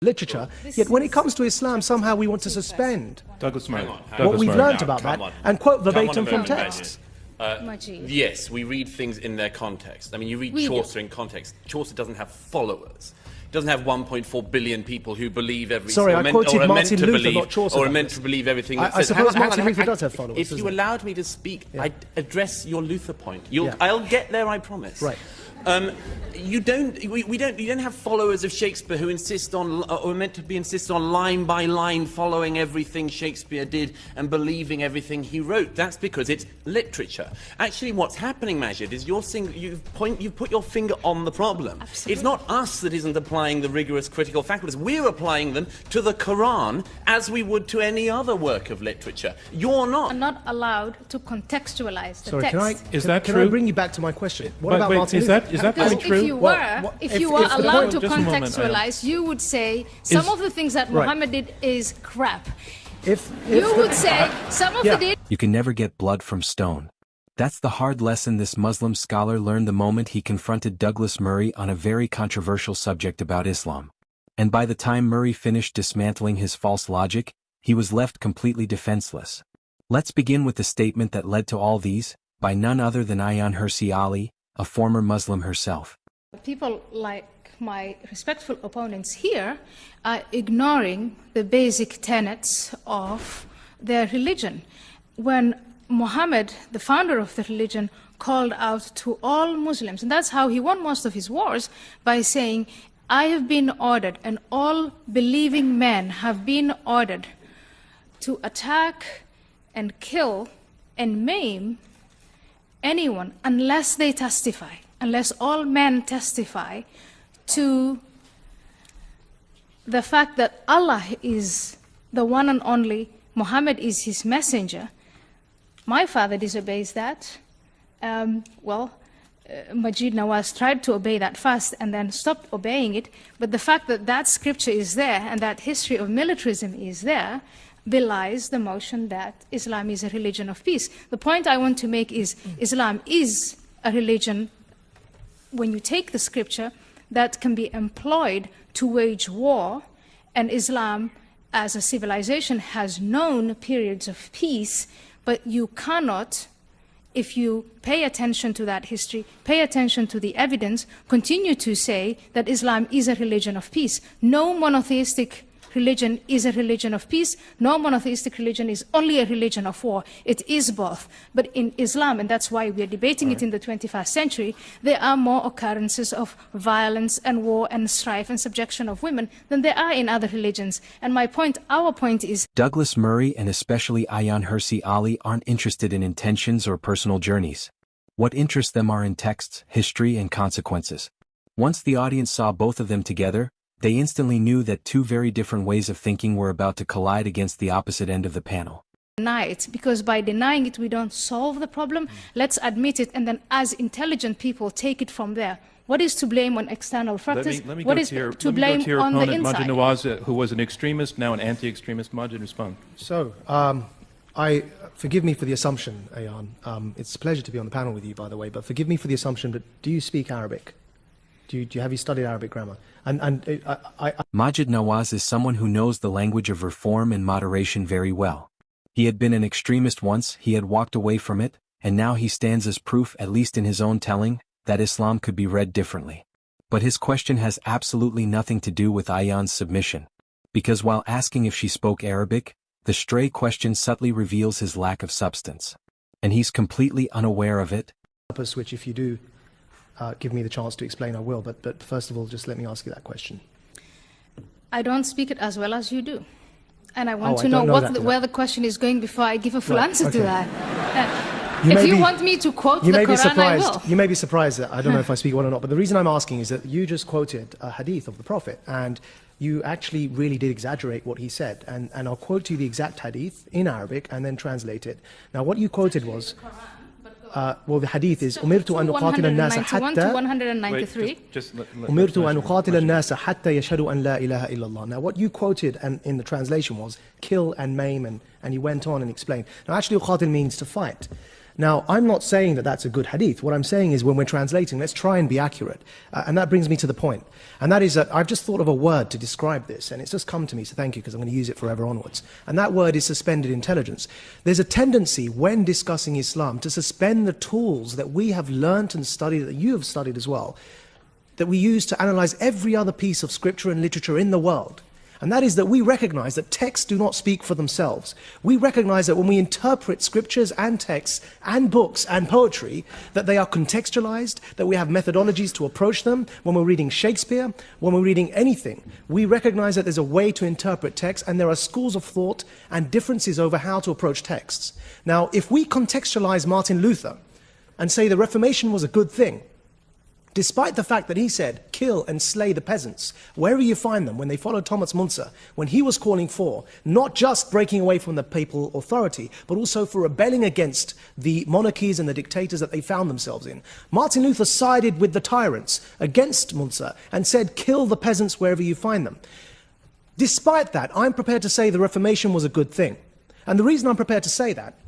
literature, yet when it comes to Islam, somehow we want to suspend What we've learnt about that and quote verbatim from texts. Yes, we read things in their context. I mean, you read Chaucer in context. Chaucer doesn't have followers. He doesn't have 1.4 billion people who believe everything. Sorry, I quoted Martin Luther, not Chaucer. Or are meant to believe everything that I suppose Martin Luther does have followers. If you allowed me to speak, I'd address your Luther point. I'll get there, I promise. Right. You don't have followers of Shakespeare who insist on, or are meant to be insist on line by line following everything Shakespeare did and believing everything he wrote. That's because it's literature. Actually, what's happening, Majid, is you've put your finger on the problem. Absolutely. It's not us that isn't applying the rigorous critical faculties. We're applying them to the Quran as we would to any other work of literature. You're not. I'm not allowed to contextualize the Sorry, text. can I bring you back to my question? What about Martin Luther? Is that really true? If you were allowed to contextualize, you would say some of the things that Muhammad did is crap. You would say some of the... You can never get blood from stone. That's the hard lesson this Muslim scholar learned the moment he confronted Douglas Murray on a very controversial subject about Islam. And by the time Murray finished dismantling his false logic, he was left completely defenseless. Let's begin with the statement that led to all these, by none other than Ayaan Hirsi Ali, a former Muslim herself. People like my respectful opponents here are ignoring the basic tenets of their religion. When Muhammad, the founder of the religion, called out to all Muslims, and that's how he won most of his wars, by saying, I have been ordered, and all believing men have been ordered to attack and kill and maim anyone unless they testify, unless all men testify to the fact that Allah is the one and only, Muhammad is his messenger. My father disobeys that. Majid Nawaz tried to obey that first and then stopped obeying it, but the fact that that scripture is there and that history of militarism is there belies the motion that Islam is a religion of peace. The point I want to make is Islam is a religion, when you take the scripture, that can be employed to wage war, and Islam as a civilization has known periods of peace, but you cannot, if you pay attention to that history, pay attention to the evidence, continue to say that Islam is a religion of peace. No monotheistic religion is a religion of peace. No monotheistic religion is only a religion of war. It is both. But in Islam, and that's why we are debating it in the 21st century, there are more occurrences of violence and war and strife and subjection of women than there are in other religions. And my point, our point is... Douglas Murray and especially Ayaan Hirsi Ali aren't interested in intentions or personal journeys. What interests them are in texts, history, and consequences. Once the audience saw both of them together, they instantly knew that two very different ways of thinking were about to collide against the opposite end of the panel. Deny it, because by denying it we don't solve the problem. Let's admit it, and then as intelligent people take it from there. What is to blame on external factors? What is to blame on the inside? Majid Nawaz, who was an extremist, now an anti-extremist. Majid, respond. So, forgive me for the assumption, Ayaan. It's a pleasure to be on the panel with you, by the way, but forgive me for the assumption, but do you speak Arabic? Have you studied Arabic grammar? Majid Nawaz is someone who knows the language of reform and moderation very well. He had been an extremist once, he had walked away from it, and now he stands as proof, at least in his own telling, that Islam could be read differently. But his question has absolutely nothing to do with Ayaan's submission. Because while asking if she spoke Arabic, the stray question subtly reveals his lack of substance. And he's completely unaware of it. Which if you do give me the chance to explain, I will, but first of all, just let me ask you that question. I don't speak it as well as you do. And I want to know where the question is going before I give a full answer to that. If you want me to quote the Quran, I will. You may be surprised that I don't know if I speak well or not, but the reason I'm asking is that you just quoted a hadith of the Prophet, and you actually really did exaggerate what he said. And I'll quote you the exact hadith in Arabic and then translate it. Now, what you quoted was... well, the hadith is أمرت أن أقاتل الناس حتى أمرت أن أقاتل الناس حتى يشهدوا أن لا إله إلا الله. Now, what you quoted in the translation was kill and maim, and you went on and explained. Now, actually, أقاتل means to fight. Now, I'm not saying that that's a good hadith. What I'm saying is when we're translating, let's try and be accurate. And that brings me to the point. And that is that I've just thought of a word to describe this, and it's just come to me, so thank you, because I'm going to use it forever onwards. And that word is suspended intelligence. There's a tendency when discussing Islam to suspend the tools that we have learnt and studied, that you have studied as well, that we use to analyze every other piece of scripture and literature in the world. And that is that we recognize that texts do not speak for themselves. We recognize that when we interpret scriptures and texts and books and poetry, that they are contextualized, that we have methodologies to approach them. When we're reading Shakespeare, when we're reading anything, we recognize that there's a way to interpret text, and there are schools of thought and differences over how to approach texts. Now, if we contextualize Martin Luther and say the Reformation was a good thing, despite the fact that he said, kill and slay the peasants, wherever you find them, when they followed Thomas Munzer, when he was calling for not just breaking away from the papal authority, but also for rebelling against the monarchies and the dictators that they found themselves in. Martin Luther sided with the tyrants against Munzer and said, kill the peasants wherever you find them. Despite that, I'm prepared to say the Reformation was a good thing. And the reason I'm prepared to say that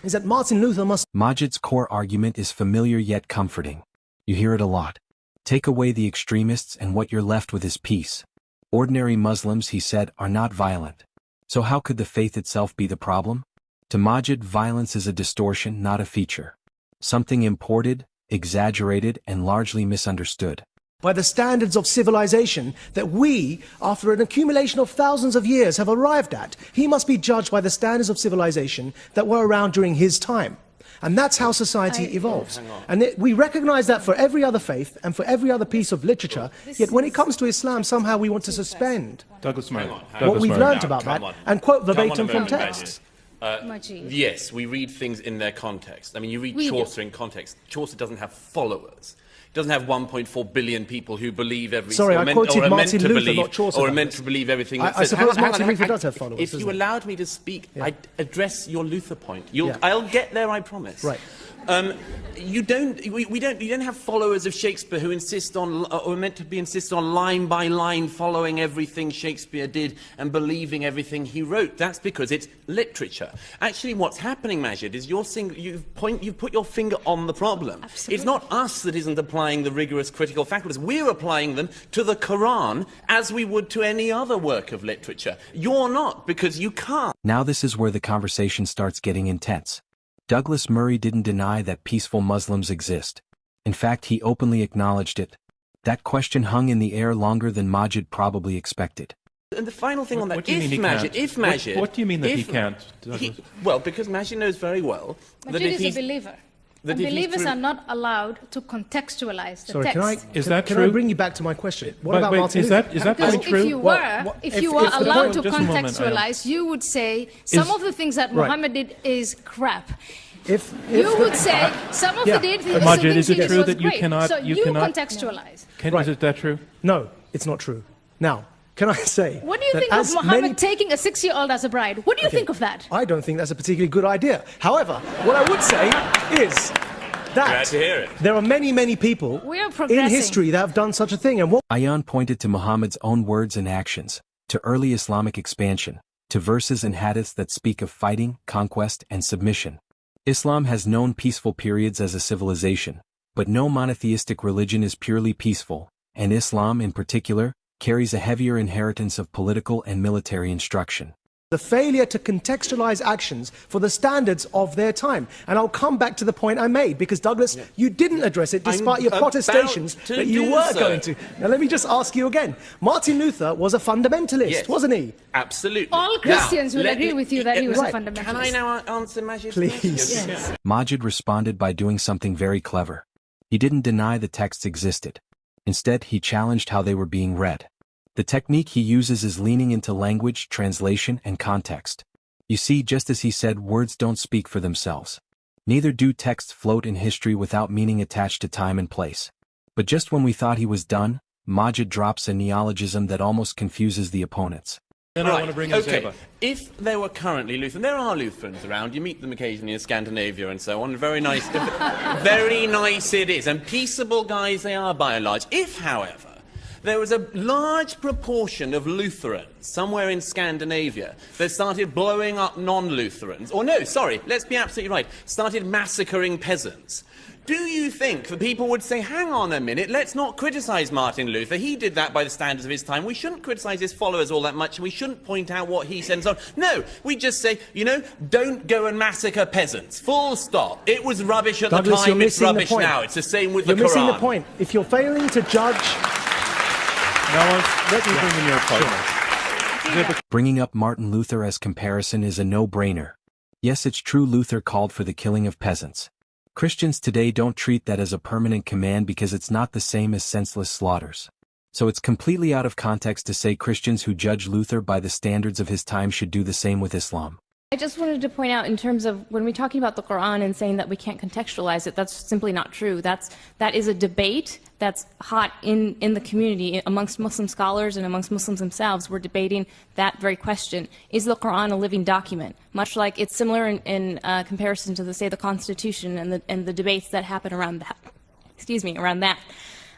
is that Martin Luther must... Majid's core argument is familiar yet comforting. You hear it a lot. Take away the extremists and what you're left with is peace. Ordinary Muslims, he said, are not violent. So how could the faith itself be the problem? To Majid, violence is a distortion, not a feature. Something imported, exaggerated, and largely misunderstood. By the standards of civilization that we, after an accumulation of thousands of years, have arrived at, he must be judged by the standards of civilization that were around during his time. And that's how society evolves. And we recognize that for every other faith and for every other piece of literature, yet when it comes to Islam, somehow we want to suspend what we've learned about that and quote verbatim from texts. Yes, we read things in their context. I mean, you read Chaucer in context. Chaucer doesn't have followers. He doesn't have 1.4 billion people who believe everything. Sorry, I quoted Martin Luther, not Chaucer. Or are meant to believe everything. I suppose Martin Luther does have followers. If you allowed me to speak, I'd address your Luther point. I'll get there, I promise. Right. You don't have followers of Shakespeare who insist on, or are meant to be insist on line by line following everything Shakespeare did and believing everything he wrote. That's because it's literature. Actually, what's happening, Majid, is you've put your finger on the problem. Absolutely. It's not us that isn't applying the rigorous critical faculties. We're applying them to the Quran as we would to any other work of literature. You're not, because you can't. Now this is where the conversation starts getting intense. Douglas-Murray didn't deny that peaceful Muslims exist. In fact, he openly acknowledged it. That question hung in the air longer than Majid probably expected. And the final thing on that, what do you mean he can't? What do you mean that he can't? Well, because Majid knows very well that Majid if is a believer. And believers are not allowed to contextualize the text. Can I bring you back to my question? What about Martin Luther? Is that because true? If you were allowed to contextualize, you would say some of the things that Muhammad did is crap. You would say some of the things Majid, is it true that you great. cannot? So you contextualize. Is that true? No, it's not true. Now, can I say... What do you think of Muhammad taking a 6-year-old as a bride? What do you think of that? I don't think that's a particularly good idea. However, what I would say is that there are many, many people in history that have done such a thing. And Ayan pointed to Muhammad's own words and actions, to early Islamic expansion, to verses and hadiths that speak of fighting, conquest, and submission. Islam has known peaceful periods as a civilization, but no monotheistic religion is purely peaceful, and Islam in particular carries a heavier inheritance of political and military instruction. The failure to contextualize actions for the standards of their time. And I'll come back to the point I made, because Douglas, you didn't address it despite your protestations that you were going to. Now let me just ask you again. Martin Luther was a fundamentalist, wasn't he? Absolutely. All Christians will agree with you that he was a fundamentalist. Can I now answer Majid's Please. Yes. Majid responded by doing something very clever. He didn't deny the texts existed. Instead, he challenged how they were being read. The technique he uses is leaning into language, translation, and context. You see, just as he said, words don't speak for themselves. Neither do texts float in history without meaning attached to time and place. But just when we thought he was done, Majid drops a neologism that almost confuses the opponents. Then I want to bring in Zeba. If there were currently Lutheran, there are Lutherans around, you meet them occasionally in Scandinavia and so on, very nice, very nice it is, and peaceable guys they are by and large. If, however, there was a large proportion of Lutherans somewhere in Scandinavia that started blowing up non-Lutherans. Or no, sorry, let's be absolutely right, started massacring peasants. Do you think that people would say, hang on a minute, let's not criticize Martin Luther. He did that by the standards of his time. We shouldn't criticize his followers all that much, and we shouldn't point out what he said and so on. No, we just say, you know, don't go and massacre peasants. Full stop. It was rubbish at Douglas, the time, it's rubbish now. It's the same with the Quran. You're missing the point. If you're failing to judge... No, let me bring in your point. Bringing up Martin Luther as comparison is a no-brainer. Yes, it's true Luther called for the killing of peasants. Christians today don't treat that as a permanent command because it's not the same as senseless slaughters. So it's completely out of context to say Christians who judge Luther by the standards of his time should do the same with Islam. I just wanted to point out in terms of when we're talking about the Quran and saying that we can't contextualize it, that's simply not true. That is a debate that's hot in the community amongst Muslim scholars and amongst Muslims themselves. We're debating that very question. Is the Quran a living document? Much like it's similar in comparison to, say, the Constitution and the debates that happen around that. Excuse me, around that.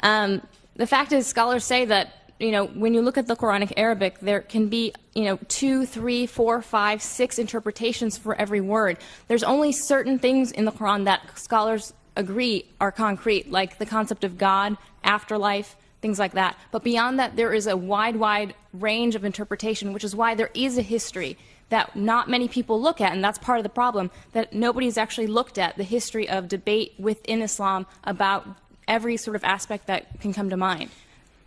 The fact is, scholars say that, you know, when you look at the Quranic Arabic, there can be, 2, 3, 4, 5, 6 interpretations for every word. There's only certain things in the Quran that scholars agree are concrete, like the concept of God, afterlife, things like that. But beyond that, there is a wide range of interpretation, which is why there is a history that not many people look at, and that's part of the problem, that nobody's actually looked at the history of debate within Islam about every sort of aspect that can come to mind.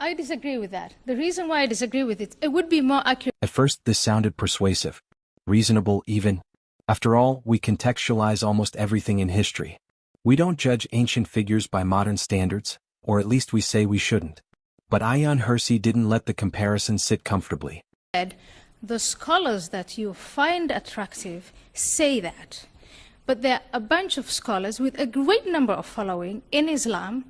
I disagree with that. The reason why I disagree with it, it would be more accurate. At first this sounded persuasive, reasonable even. After all, we contextualize almost everything in history. We don't judge ancient figures by modern standards, or at least we say we shouldn't. But Ayaan Hirsi didn't let the comparison sit comfortably. The scholars that you find attractive say that. But there are a bunch of scholars with a great number of following in Islam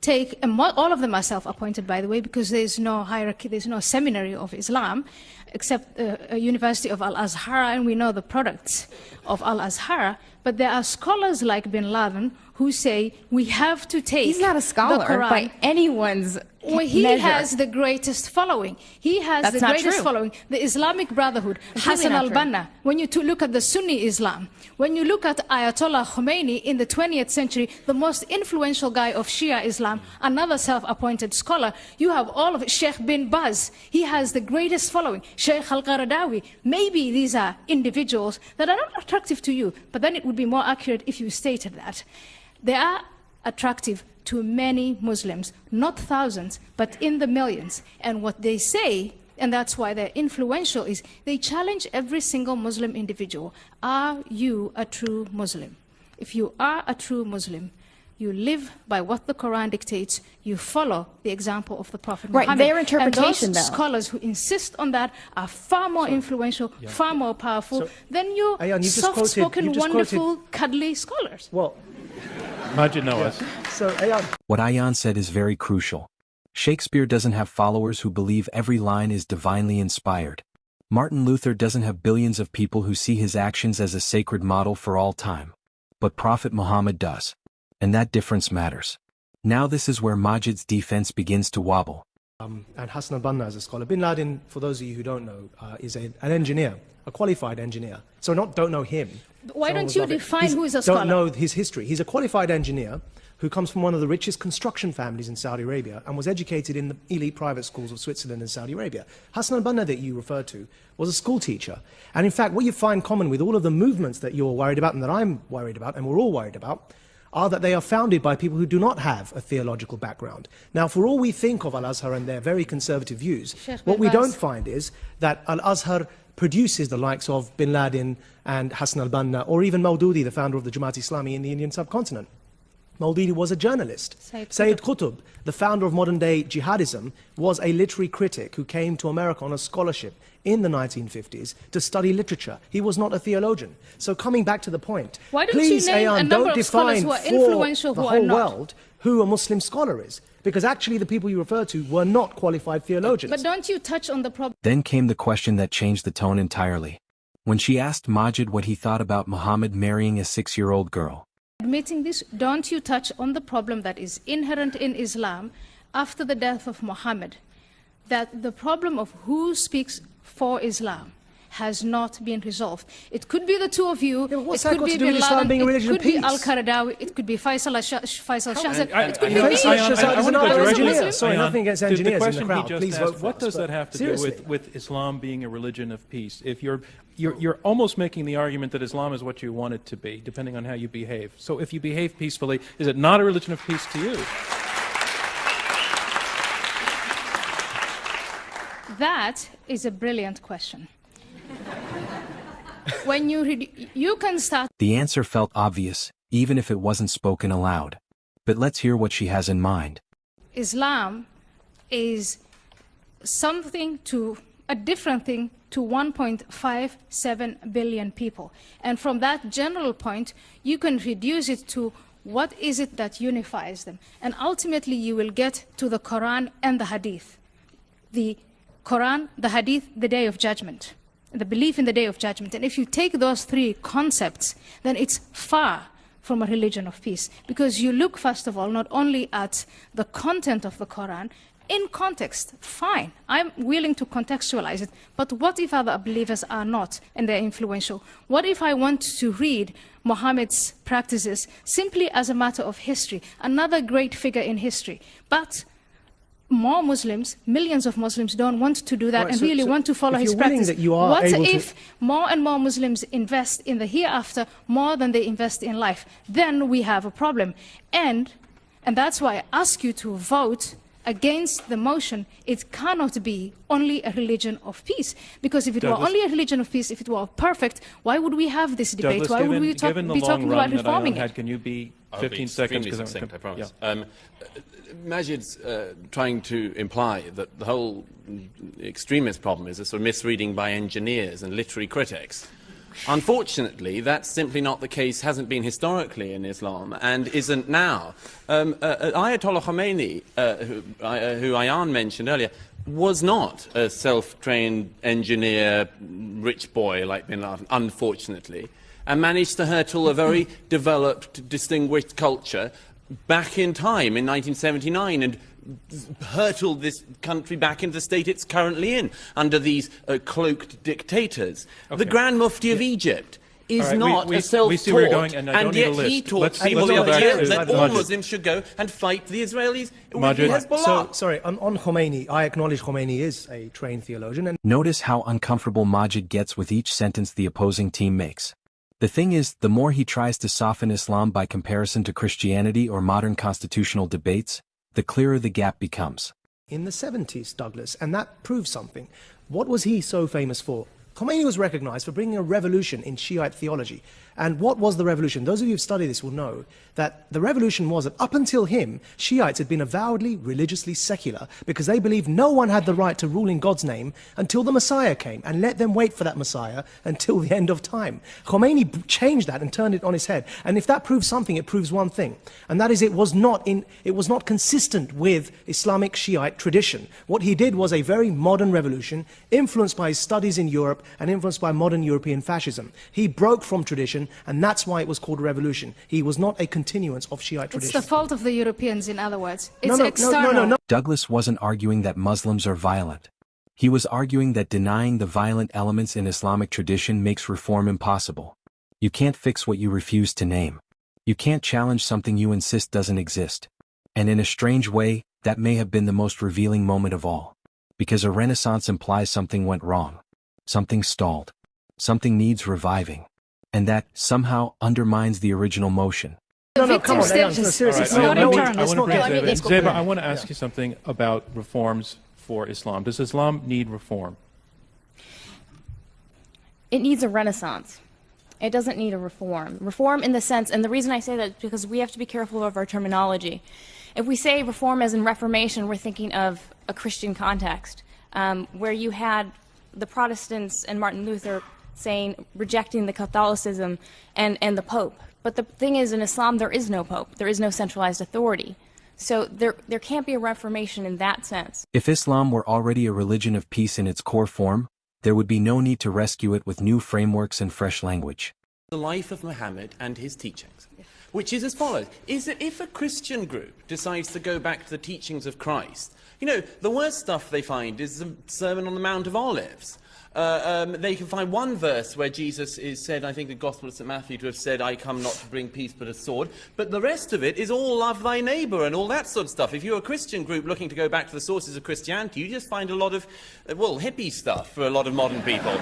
all of them are self-appointed, by the way, because there's no hierarchy, there's no seminary of Islam, except a University of Al-Azhar, and we know the products of Al-Azhar. But there are scholars like Bin Laden who say we have to take He's not a scholar the Quran. By anyone's he measure. has the greatest following. He has That's the not greatest true. following. The Islamic Brotherhood, Hassan not true. al-Banna, when you look at the Sunni Islam, when you look at Ayatollah Khomeini in the 20th century, the most influential guy of Shia Islam, another self-appointed scholar, you have all of it. Sheikh bin Baz, he has the greatest following. Sheikh al-Qaradawi, maybe these are individuals that are not attractive to you, but then it would be more accurate if you stated that. They are attractive to many Muslims, not thousands, but in the millions. And what they say, and that's why they're influential, is they challenge every single Muslim individual. Are you a true Muslim? If you are a true Muslim, you live by what the Quran dictates, you follow the example of the Prophet Muhammad. Right, their interpretation, and those though. scholars who insist on that are far more influential, far more powerful than you soft-spoken, wonderful, cuddly scholars. Well, Majid Nawaz. so Ayaan, What Ayaan said is very crucial. Shakespeare doesn't have followers who believe every line is divinely inspired. Martin Luther doesn't have billions of people who see his actions as a sacred model for all time. But Prophet Muhammad does. And that difference matters. Now this is where Majid's defense begins to wobble. and Hassan al-Banna is a scholar. Bin Laden, for those of you who don't know, is an engineer, a qualified engineer. So don't know him. Why Someone don't you love it. define who is a scholar? Don't know his history. He's a qualified engineer who comes from one of the richest construction families in Saudi Arabia and was educated in the elite private schools of Switzerland and Saudi Arabia. Hassan al-Banna that you referred to was a school teacher. And in fact, what you find common with all of the movements that you're worried about and that I'm worried about and we're all worried about are that they are founded by people who do not have a theological background. Now, for all we think of Al-Azhar and their very conservative views, what we don't find is that Al-Azhar produces the likes of Bin Laden and Hassan al-Banna, or even Maududi, the founder of the Jamaat Islami in the Indian subcontinent. Maududi was a journalist. Sayyid Qutb, the founder of modern-day jihadism, was a literary critic who came to America on a scholarship in the 1950s to study literature. He was not a theologian. So coming back to the point, Why don't please, you name Ayaan, a number don't of scholars define who are for influential the who are whole not? world who a Muslim scholar is. Because actually the people you refer to were not qualified theologians. But don't you touch on the problem? Then came the question that changed the tone entirely. When she asked Majid what he thought about Muhammad marrying a 6-year-old girl. Admitting this, don't you touch on the problem that is inherent in Islam after the death of Muhammad, that the problem of who speaks for Islam has not been resolved. It could be the two of you, it could be Bin Laden, it could be Al-Qaradawi, it could be Faisal Shahzad, it could be me. Sorry, nothing against engineers in the crowd. Please vote for us. What does that have to do with Islam being a religion of peace? If you're almost making the argument that Islam is what you want it to be, depending on how you behave. So if you behave peacefully, is it not a religion of peace to you? That is a brilliant question. When you can start. The answer felt obvious, even if it wasn't spoken aloud. But let's hear what she has in mind. Islam is a different thing to 1.57 billion people. And from that general point, you can reduce it to what is it that unifies them. And ultimately, you will get to the Quran and the Hadith. The Quran, the Hadith, the Day of Judgment. The belief in the Day of Judgment. And if you take those three concepts, then it's far from a religion of peace. Because you look, first of all, not only at the content of the Quran, in context, fine, I'm willing to contextualize it, but what if other believers are not and they're influential? What if I want to read Muhammad's practices simply as a matter of history, another great figure in history, but more Muslims, millions of Muslims don't want to do that and really want to follow his practice. What if more and more Muslims invest in the hereafter more than they invest in life? Then we have a problem. And that's why I ask you to vote against the motion. It cannot be only a religion of peace. Because if it were only a religion of peace, if it were perfect, why would we have this debate? Douglas, why would we be talking about reforming it? Can you be 15 seconds? Succinct, I promise. Yeah. Majid's trying to imply that the whole extremist problem is a sort of misreading by engineers and literary critics. Unfortunately, that's simply not the case, hasn't been historically in Islam, and isn't now. Ayatollah Khomeini, who Ayan mentioned earlier, was not a self-trained engineer, rich boy like Bin Laden, unfortunately, and managed to hurtle a very developed, distinguished culture back in time in 1979 and hurtled this country back into the state it's currently in under these cloaked dictators. Okay. The Grand Mufti of Egypt is not a self-taught, and yet he taught people the idea that all Muslims should go and fight the Israelis with Hezbollah. Sorry, on Khomeini, I acknowledge Khomeini is a trained theologian. Notice how uncomfortable Majid gets with each sentence the opposing team makes. The thing is, the more he tries to soften Islam by comparison to Christianity or modern constitutional debates, the clearer the gap becomes. In the 70s, Douglas, and that proves something. What was he so famous for? Khomeini was recognized for bringing a revolution in Shiite theology. And what was the revolution? Those of you who've studied this will know that the revolution was that up until him, Shiites had been avowedly religiously secular because they believed no one had the right to rule in God's name until the Messiah came, and let them wait for that Messiah until the end of time. Khomeini changed that and turned it on its head. And if that proves something, it proves one thing. And that is it was not consistent with Islamic Shiite tradition. What he did was a very modern revolution, influenced by his studies in Europe and influenced by modern European fascism. He broke from tradition, and that's why it was called a revolution. He was not a continuance of Shiite tradition. It's the fault of the Europeans, in other words. It's external. No. Douglas wasn't arguing that Muslims are violent. He was arguing that denying the violent elements in Islamic tradition makes reform impossible. You can't fix what you refuse to name. You can't challenge something you insist doesn't exist. And in a strange way, that may have been the most revealing moment of all. Because a renaissance implies something went wrong. Something stalled. Something needs reviving. And that, somehow, undermines the original motion. No, come on, seriously. Zeba, I want to ask you something about reforms for Islam. Does Islam need reform? It needs a renaissance. It doesn't need a reform. Reform in the sense, and the reason I say that is because we have to be careful of our terminology. If we say reform as in Reformation, we're thinking of a Christian context, where you had the Protestants and Martin Luther rejecting the Catholicism and the Pope. But the thing is, in Islam, there is no Pope. There is no centralized authority. So there can't be a reformation in that sense. If Islam were already a religion of peace in its core form, there would be no need to rescue it with new frameworks and fresh language. The life of Muhammad and his teachings. which is as follows, is that if a Christian group decides to go back to the teachings of Christ, you know, the worst stuff they find is the Sermon on the Mount of Olives. They can find one verse where Jesus is said, I think the Gospel of St. Matthew, to have said, I come not to bring peace but a sword. But the rest of it is all love thy neighbour and all that sort of stuff. If you're a Christian group looking to go back to the sources of Christianity, you just find a lot of, well, hippie stuff for a lot of modern people.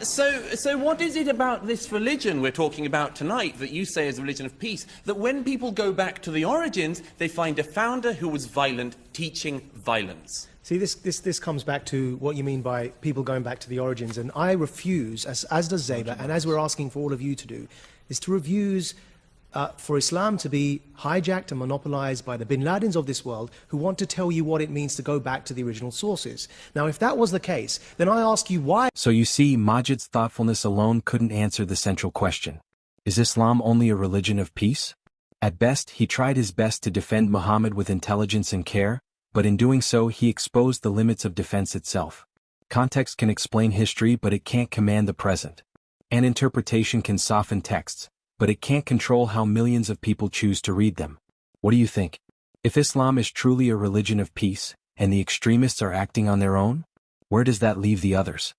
So what is it about this religion we're talking about tonight that you say is a religion of peace, that when people go back to the origins, they find a founder who was violent, teaching violence? See, this comes back to what you mean by people going back to the origins, and I refuse, as does Zeba, and as we're asking for all of you to do, is to refuse for Islam to be hijacked and monopolized by the bin Ladens of this world who want to tell you what it means to go back to the original sources. Now, if that was the case, then I ask you why... So you see, Majid's thoughtfulness alone couldn't answer the central question. Is Islam only a religion of peace? At best, he tried his best to defend Muhammad with intelligence and care, but in doing so he exposed the limits of defense itself. Context can explain history, but it can't command the present. And interpretation can soften texts, but it can't control how millions of people choose to read them. What do you think? If Islam is truly a religion of peace, and the extremists are acting on their own, where does that leave the others?